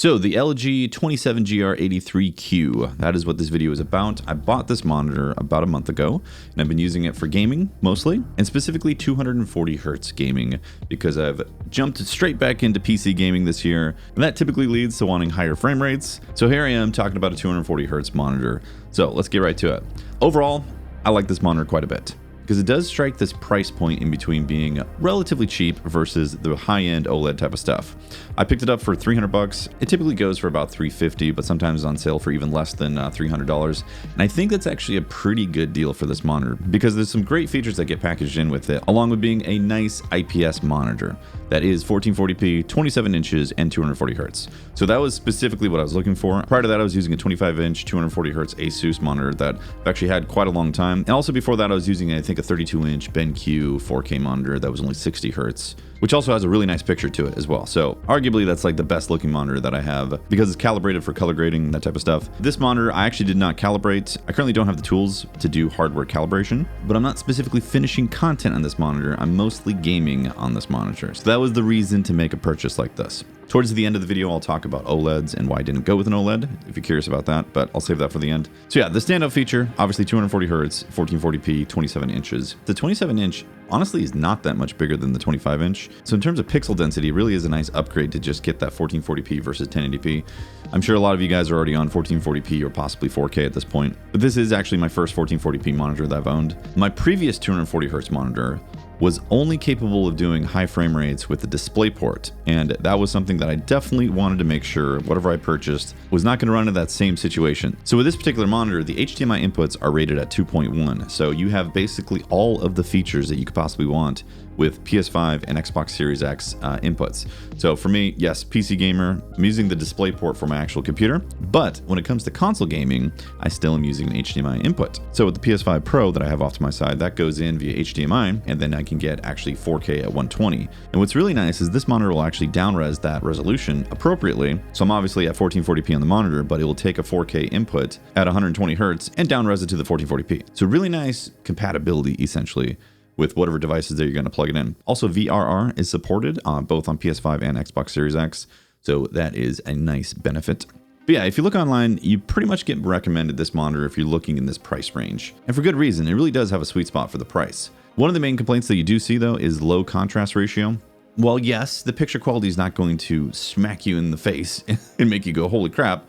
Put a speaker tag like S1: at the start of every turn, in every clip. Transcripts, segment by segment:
S1: So the LG 27GR83Q, that is what this video is about. I bought this monitor about a month ago, and I've been using it for gaming mostly, and specifically 240 hertz gaming, because I've jumped straight back into PC gaming this year, and that typically leads to wanting higher frame rates. So here I am talking about a 240 hertz monitor. So let's get right to it. Overall, I like this monitor quite a bit, because it does strike this price point in between being relatively cheap versus the high-end OLED type of stuff. I picked it up for 300 bucks. It typically goes for about 350, but sometimes on sale for even less than $300. And I think that's actually a pretty good deal for this monitor, because there's some great features that get packaged in with it, along with being a nice IPS monitor that is 1440p, 27 inches, and 240 hertz. So that was specifically what I was looking for. Prior to that, I was using a 25-inch, 240 hertz ASUS monitor that I've actually had quite a long time. And also before that, I was using, I think, a 32-inch BenQ 4K monitor that was only 60 hertz, which also has a really nice picture to it as well. So arguably that's like the best looking monitor that I have, because it's calibrated for color grading and that type of stuff. This monitor, I actually did not calibrate. I currently don't have the tools to do hardware calibration, but I'm not specifically finishing content on this monitor. I'm mostly gaming on this monitor. So that was the reason to make a purchase like this. Towards the end of the video, I'll talk about OLEDs and why I didn't go with an OLED, if you're curious about that, but I'll save that for the end. So yeah, the standout feature, obviously 240 hertz, 1440p, 27 inches. The 27 inch honestly is not that much bigger than the 25 inch. So in terms of pixel density, it really is a nice upgrade to just get that 1440p versus 1080p. I'm sure a lot of you guys are already on 1440p or possibly 4K at this point, but this is actually my first 1440p monitor that I've owned. My previous 240 hertz monitor was only capable of doing high frame rates with the DisplayPort, and that was something that I definitely wanted to make sure whatever I purchased was not going to run into that same situation. So with this particular monitor, the HDMI inputs are rated at 2.1, so you have basically all of the features that you could possibly want with PS5 and Xbox Series X inputs. So for me, yes, PC gamer, I'm using the DisplayPort for my actual computer, but when it comes to console gaming, I still am using an HDMI input. So with the PS5 Pro that I have off to my side, that goes in via HDMI, and then I can get actually 4K at 120. And what's really nice is this monitor will actually downres that resolution appropriately. So I'm obviously at 1440p on the monitor, but it will take a 4K input at 120 hertz and downres it to the 1440p. So really nice compatibility essentially with whatever devices that you're going to plug it in. Also, VRR is supported both on PS5 and Xbox Series X, so that is a nice benefit. But yeah, if you look online, you pretty much get recommended this monitor if you're looking in this price range. And for good reason, it really does have a sweet spot for the price. One of the main complaints that you do see, though, is low contrast ratio. Well, yes, the picture quality is not going to smack you in the face and make you go, holy crap.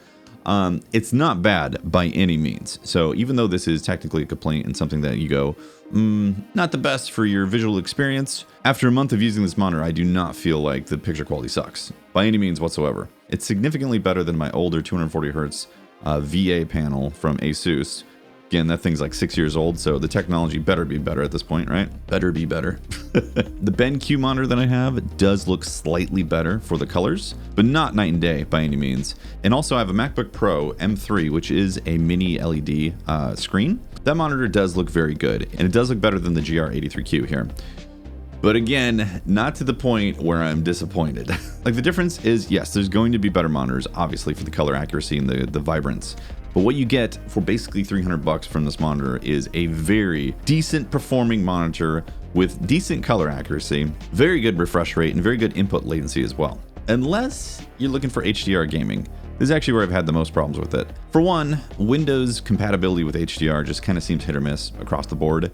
S1: It's not bad by any means. So even though this is technically a complaint and something that you go, not the best for your visual experience, after a month of using this monitor, I do not feel like the picture quality sucks by any means whatsoever. It's significantly better than my older 240 hertz VA panel from ASUS. Again, that thing's like 6 years old, so the technology better be better at this point, right? Better be better. The BenQ monitor that I have does look slightly better for the colors, but not night and day by any means. And also I have a MacBook Pro M3, which is a mini LED screen. That monitor does look very good, and it does look better than the GR83Q here. But again, not to the point where I'm disappointed. Like the difference is, yes, there's going to be better monitors, obviously, for the color accuracy and the vibrance. But what you get for basically 300 bucks from this monitor is a very decent performing monitor with decent color accuracy, very good refresh rate, and very good input latency as well. Unless you're looking for HDR gaming. This is actually where I've had the most problems with it. For one, Windows compatibility with HDR just kind of seems hit or miss across the board.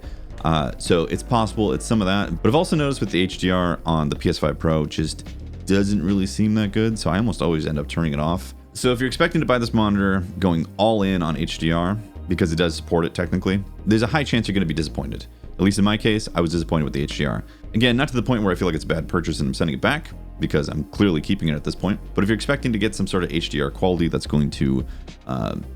S1: So it's possible it's some of that, but I've also noticed with the HDR on the PS5 Pro just doesn't really seem that good, so I almost always end up turning it off. So if you're expecting to buy this monitor going all in on HDR, because it does support it technically, there's a high chance you're going to be disappointed. At least in my case, I was disappointed with the HDR. Again, not to the point where I feel like it's a bad purchase and I'm sending it back, because I'm clearly keeping it at this point. But if you're expecting to get some sort of HDR quality that's going to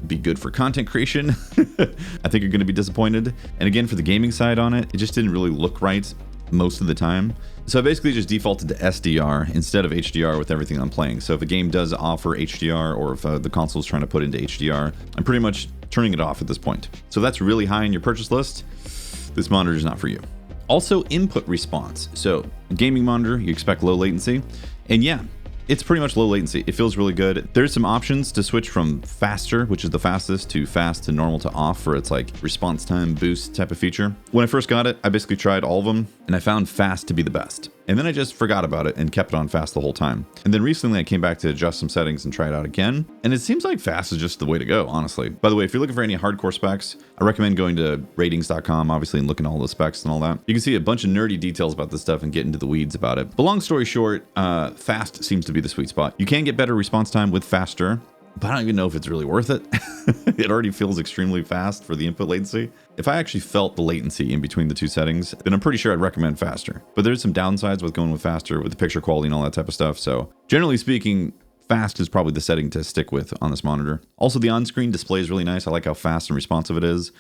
S1: be good for content creation, I think you're going to be disappointed. And again, for the gaming side on it, it just didn't really look right most of the time. So I basically just defaulted to SDR instead of HDR with everything I'm playing. So if a game does offer HDR, or if the console is trying to put into HDR, I'm pretty much turning it off at this point. So if that's really high in your purchase list, this monitor is not for you. Also, input response. So gaming monitor, you expect low latency, and yeah, it's pretty much low latency. It feels really good. There's some options to switch from faster, which is the fastest, to fast to normal to off for its like response time boost type of feature. When I first got it, I basically tried all of them, and I found fast to be the best. and then I just forgot about it and kept it on fast the whole time. And then recently I came back to adjust some settings and try it out again, and it seems like fast is just the way to go, honestly. By the way, if you're looking for any hardcore specs, I recommend going to ratings.com, obviously, and looking at all the specs and all that. You can see a bunch of nerdy details about this stuff and get into the weeds about it. But long story short, fast seems to be the sweet spot. You can get better response time with faster, but I don't even know if it's really worth it. It already feels extremely fast for the input latency. If I actually felt the latency in between the two settings, then I'm pretty sure I'd recommend faster. But there's some downsides with going with faster, with the picture quality and all that type of stuff. So generally speaking, fast is probably the setting to stick with on this monitor. Also, the on-screen display is really nice. I like how fast and responsive it is.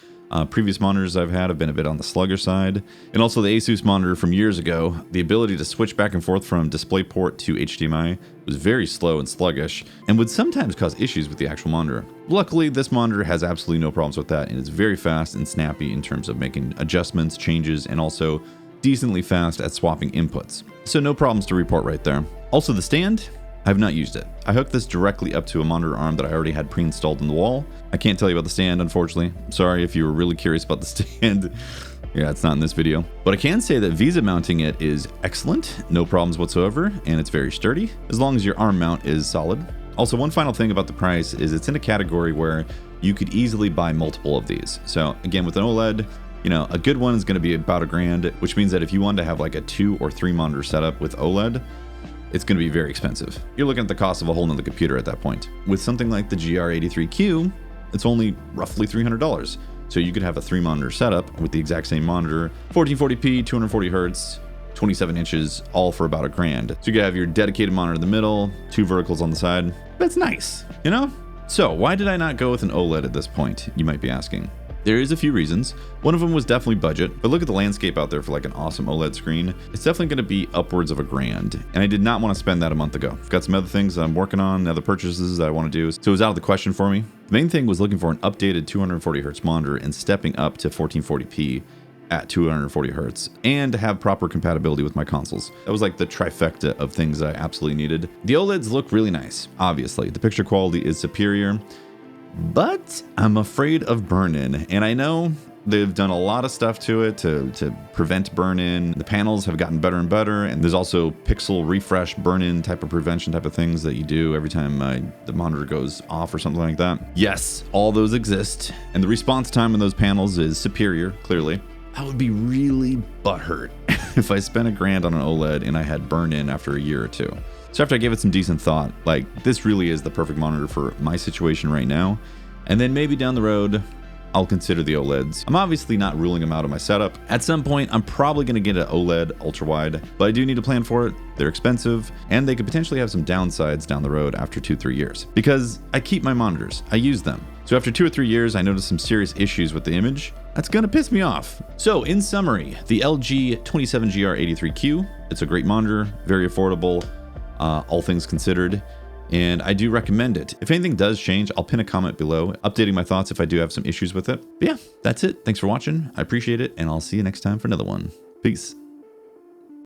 S1: Previous monitors I've had have been a bit on the sluggish side. And also the Asus monitor from years ago, the ability to switch back and forth from DisplayPort to HDMI was very slow and sluggish and would sometimes cause issues with the actual monitor. Luckily, this monitor has absolutely no problems with that, and it's very fast and snappy in terms of making adjustments, changes, and also decently fast at swapping inputs. So no problems to report right there. Also, the stand, I've not used it. I hooked this directly up to a monitor arm that I already had pre-installed in the wall. I can't tell you about the stand, unfortunately. Sorry if you were really curious about the stand. Yeah, it's not in this video. But I can say that Visa mounting it is excellent, no problems whatsoever, and it's very sturdy, as long as your arm mount is solid. Also, one final thing about the price is it's in a category where you could easily buy multiple of these. So again, with an OLED, you know, a good one is going to be about $1,000, which means that if you wanted to have like a 2 or 3 monitor setup with OLED, it's going to be very expensive. You're looking at the cost of a whole nother computer at that point. With something like the GR83Q, it's only roughly $300. So you could have a 3-monitor setup with the exact same monitor, 1440p, 240 hertz, 27 inches, all for about $1,000. So you could have your dedicated monitor in the middle, 2 verticals on the side. That's nice, you know? So why did I not go with an OLED at this point, you might be asking? There is a few reasons. One of them was definitely budget, but look at the landscape out there for like an awesome OLED screen. It's definitely going to be upwards of $1,000, and I did not want to spend that a month ago. I've got some other things that I'm working on, other purchases that I want to do, so it was out of the question for me. The main thing was looking for an updated 240 hertz monitor and stepping up to 1440p at 240 hertz and to have proper compatibility with my consoles. That was like the trifecta of things that I absolutely needed. The OLEDs look really nice, obviously. The picture quality is superior, but I'm afraid of burn-in, and I know they've done a lot of stuff to it to prevent burn-in. The panels have gotten better and better, and there's also pixel refresh burn-in type of prevention type of things that you do every time the monitor goes off or something like that. Yes, all those exist, and the response time on those panels is superior, clearly. I would be really butthurt if I spent $1,000 on an OLED and I had burn-in after a year or two. So after I gave it some decent thought, like, this really is the perfect monitor for my situation right now. And then maybe down the road, I'll consider the OLEDs. I'm obviously not ruling them out of my setup. At some point, I'm probably going to get an OLED ultra-wide, but I do need to plan for it. They're expensive, and they could potentially have some downsides down the road after 2-3 years. Because I keep my monitors, I use them. So after 2 or 3 years, I noticed some serious issues with the image. That's gonna piss me off. So in summary, the LG 27GR83Q, it's a great monitor, very affordable, all things considered, and I do recommend it. If anything does change, I'll pin a comment below, updating my thoughts if I do have some issues with it. But yeah, that's it. Thanks for watching. I appreciate it, and I'll see you next time for another one. Peace.